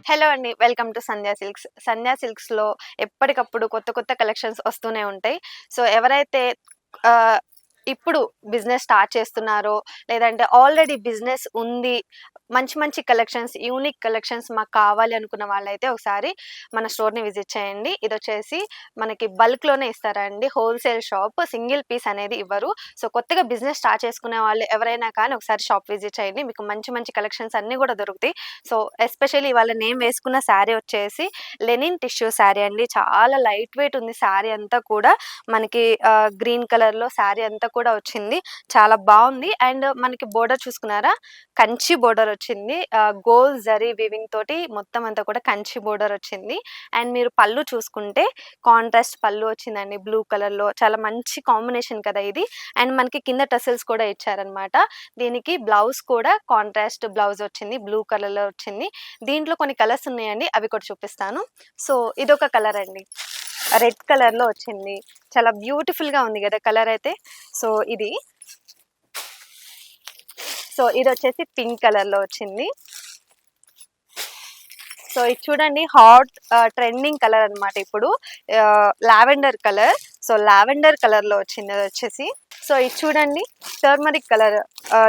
Hello అండి. Welcome to Sandhya silks. Sandhya సిల్క్స్‌లో ఎప్పటికప్పుడు కొత్త కొత్త కలెక్షన్స్ వస్తూనే ఉంటాయి. సో, ఎవరైతే ఆహ్, ఇప్పుడు బిజినెస్ స్టార్ట్ చేస్తున్నారో, లేదంటే ఆల్రెడీ బిజినెస్ ఉంది, మంచి మంచి కలెక్షన్స్, యూనిక్ కలెక్షన్స్ మాకు కావాలి అనుకున్న వాళ్ళైతే ఒకసారి మన స్టోర్‌ని విజిట్ చేయండి. ఇదొచ్చేసి మనకి బల్క్‌లోనే ఇస్తారండి. Wholesale shop. సింగిల్ పీస్ అనేది ఇవ్వరు. సో, కొత్తగా బిజినెస్ స్టార్ట్ చేసుకునే వాళ్ళు ఎవరైనా కానీ ఒకసారి షాప్ విజిట్ చేయండి. మీకు మంచి మంచి కలెక్షన్స్ అన్నీ కూడా దొరుకుతాయి. సో, ఎస్పెషల్లీ ఇవాళ నేను వేసుకున్న శారీ వచ్చేసి లెనిన్ టిష్యూ శారీ అండి. చాలా లైట్ వెయిట్ ఉంది శారీ అంతా కూడా. మనకి గ్రీన్ కలర్‌లో శారీ అంతా కూడా వచ్చింది. చాలా బావుంది. అండ్ మనకి బోర్డర్ చూసుకున్నారా? కంచి బోర్డర్ వచ్చింది. గోల్డ్ జరీ వీవింగ్ తోటి మొత్తం అంతా కూడా కంచి బోర్డర్ వచ్చింది. అండ్ మీరు పళ్ళు చూసుకుంటే కాంట్రాస్ట్ పళ్ళు వచ్చిందండి బ్లూ కలర్‌లో. చాలా మంచి కాంబినేషన్ కదా ఇది. అండ్ మనకి కింద టసల్స్ కూడా ఇచ్చారనమాట. దీనికి బ్లౌజ్ కూడా కాంట్రాస్ట్ బ్లౌజ్ వచ్చింది. బ్లూ కలర్‌లో వచ్చింది. దీంట్లో కొన్ని కలర్స్ ఉన్నాయండి. అవి కూడా చూపిస్తాను. సో, ఇదొక కలర్ అండి. రెడ్ కలర్‌లో వచ్చింది. చాలా బ్యూటిఫుల్‌గా ఉంది గదా కలర్ అయితే. సో, ఇది. సో, ఇదొచ్చేసి పింక్ కలర్‌లో వచ్చింది. సో, ఇది చూడండి ట్రెండింగ్ కలర్ అనమాట ఇప్పుడు. Lavender colour. సో, లావెండర్ కలర్‌లో వచ్చింది అదొచ్చేసి. సో, ఇది చూడండి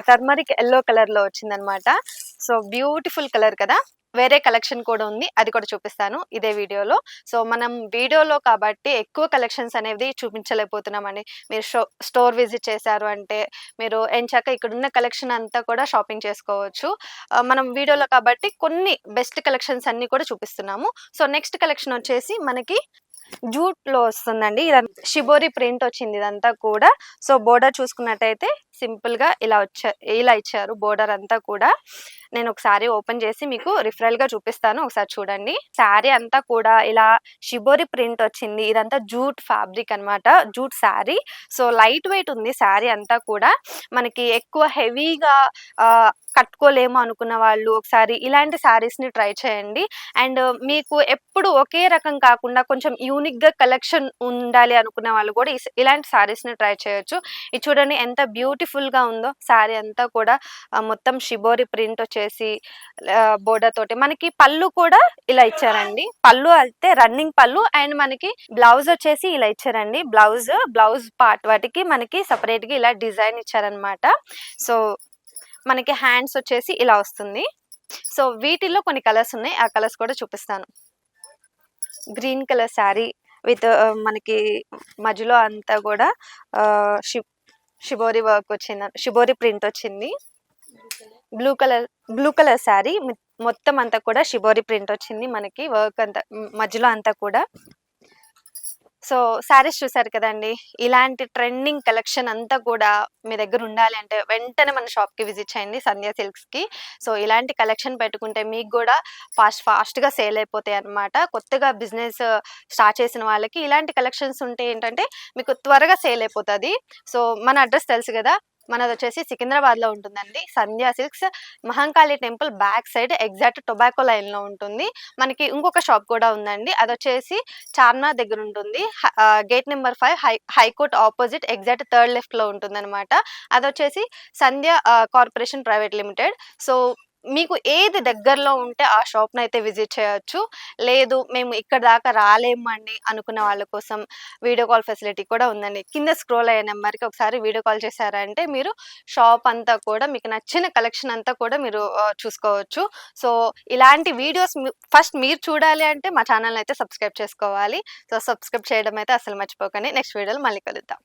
టర్మరిక్ యెల్లో కలర్‌లో వచ్చిందనమాట. సో, బ్యూటిఫుల్ కలర్ కదా! వేరే కలెక్షన్ కూడా ఉంది. అది కూడా చూపిస్తాను ఇదే వీడియోలో. సో, మనం వీడియోలో కాబట్టి ఎక్కువ కలెక్షన్స్ అనేది చూపించలేకపోతున్నామండి. మీరు స్టోర్ విజిట్ చేశారు అంటే మీరు ఎంచక్కా ఇక్కడున్న కలెక్షన్ అంతా కూడా షాపింగ్ చేసుకోవచ్చు. మనం వీడియోలో కాబట్టి కొన్ని బెస్ట్ కలెక్షన్స్ అన్నీ కూడా చూపిస్తున్నాము. సో, నెక్స్ట్ కలెక్షన్ వచ్చేసి మనకి జూట్‌లో వస్తుందండి. షిబోరి ప్రింట్ వచ్చింది ఇదంతా కూడా. సో, బోర్డర్ చూసుకున్నట్టయితే సింపుల్‌గా ఇలా ఇచ్చారు బోర్డర్ అంతా కూడా. నేను ఒకసారి ఓపెన్ చేసి మీకు రిఫరల్‌గా చూపిస్తాను. ఒకసారి చూడండి. శారీ అంతా కూడా ఇలా షిబోరి ప్రింట్ వచ్చింది. ఇదంతా జూట్ ఫ్యాబ్రిక్ అనమాట. Jute sari. So, light weight ఉంది శారీ అంతా కూడా. మనకి ఎక్కువ హెవీగా కట్టుకోలేము అనుకున్న వాళ్ళు ఒకసారి ఇలాంటి శారీస్‌ని ట్రై చేయండి. అండ్ మీకు ఎప్పుడు ఒకే రకం కాకుండా కొంచెం యూనిక్‌గా కలెక్షన్ ఉండాలి అనుకునే వాళ్ళు కూడా ఇలాంటి శారీస్‌ని ట్రై చేయొచ్చు. ఇది చూడండి ఎంత బ్యూటిఫుల్‌గా ఉందో శారీ అంతా కూడా. మొత్తం షిబోరి ప్రింట్ వచ్చేసి బోర్డర్ తోటి మనకి పళ్ళు కూడా ఇలా ఇచ్చారండి. పళ్ళు అయితే రన్నింగ్ పళ్ళు. అండ్ మనకి బ్లౌజ్ వచ్చేసి ఇలా ఇచ్చారండి. బ్లౌజ్ పార్ట్ వాటికి మనకి సెపరేట్‌గా ఇలా డిజైన్ ఇచ్చారనమాట. సో, మనకి హ్యాండ్స్ వచ్చేసి ఇలా వస్తుంది. సో, వీటిల్లో కొన్ని కలర్స్ ఉన్నాయి. ఆ కలర్స్ కూడా చూపిస్తాను. గ్రీన్ కలర్ శారీ విత్ మనకి మధ్యలో అంతా కూడా ఆహ్, షి షిబోరి వర్క్ వచ్చింది. షిబోరి ప్రింట్ వచ్చింది. బ్లూ కలర్ శారీ మొత్తం అంతా కూడా షిబోరి ప్రింట్ వచ్చింది. మనకి వర్క్ అంతా మధ్యలో అంతా కూడా. సో, శారీస్ చూసారు కదండీ! ఇలాంటి ట్రెండింగ్ కలెక్షన్ అంతా కూడా మీ దగ్గర ఉండాలి అంటే వెంటనే మన షాప్‌కి విజిట్ చేయండి సంధ్యా సిల్క్స్‌కి. సో, ఇలాంటి కలెక్షన్ పెట్టుకుంటే మీకు గూడా ఫాస్ట్‌గా సేల్ అయిపోతాయన్నమాట. కొత్తగా బిజినెస్ స్టార్ట్ చేసిన వాళ్ళకి ఇలాంటి కలెక్షన్స్ ఉంటే ఏంటంటే మీకు త్వరగా సేల్ అయిపోతది. సో, మన అడ్రెస్ తెలుసు గదా! మనదొచ్చేసి సికింద్రాబాద్‌లో ఉంటుందండి. Sandhya silks Mahankali temple back side exact tobacco లైన్‌లో ఉంటుంది. మనకి ఇంకొక షాప్ కూడా ఉందండి. అదొచ్చేసి చార్మినార్ దగ్గర ఉంటుంది. Gate number 5 high court opposite exact third లెఫ్ట్‌లో ఉంటుందనమాట. అదొచ్చేసి Sandhya corporation private limited. So, మీకు ఏది దగ్గరలో ఉంటే ఆ షాప్‌నైతే విజిట్ చేయొచ్చు. లేదు మేము ఇక్కడి దాకా రాలేమండి అనుకున్న వాళ్ళ కోసం వీడియో కాల్ ఫెసిలిటీ కూడా ఉందండి. కింద స్క్రోల్ అయ్యే నెంబర్‌కి ఒకసారి వీడియో కాల్ చేశారంటే మీరు షాప్ అంతా కూడా మీకు నచ్చిన కలెక్షన్ అంతా కూడా మీరు చూసుకోవచ్చు. సో, ఇలాంటి వీడియోస్ ఫస్ట్ మీరు చూడాలి అంటే మా ఛానెల్‌ని అయితే సబ్స్క్రైబ్ చేసుకోవాలి. సో, సబ్స్క్రైబ్ చేయడం అయితే అస్సలు మర్చిపోకండి. నెక్స్ట్ వీడియోలో మళ్ళీ కలుద్దాం.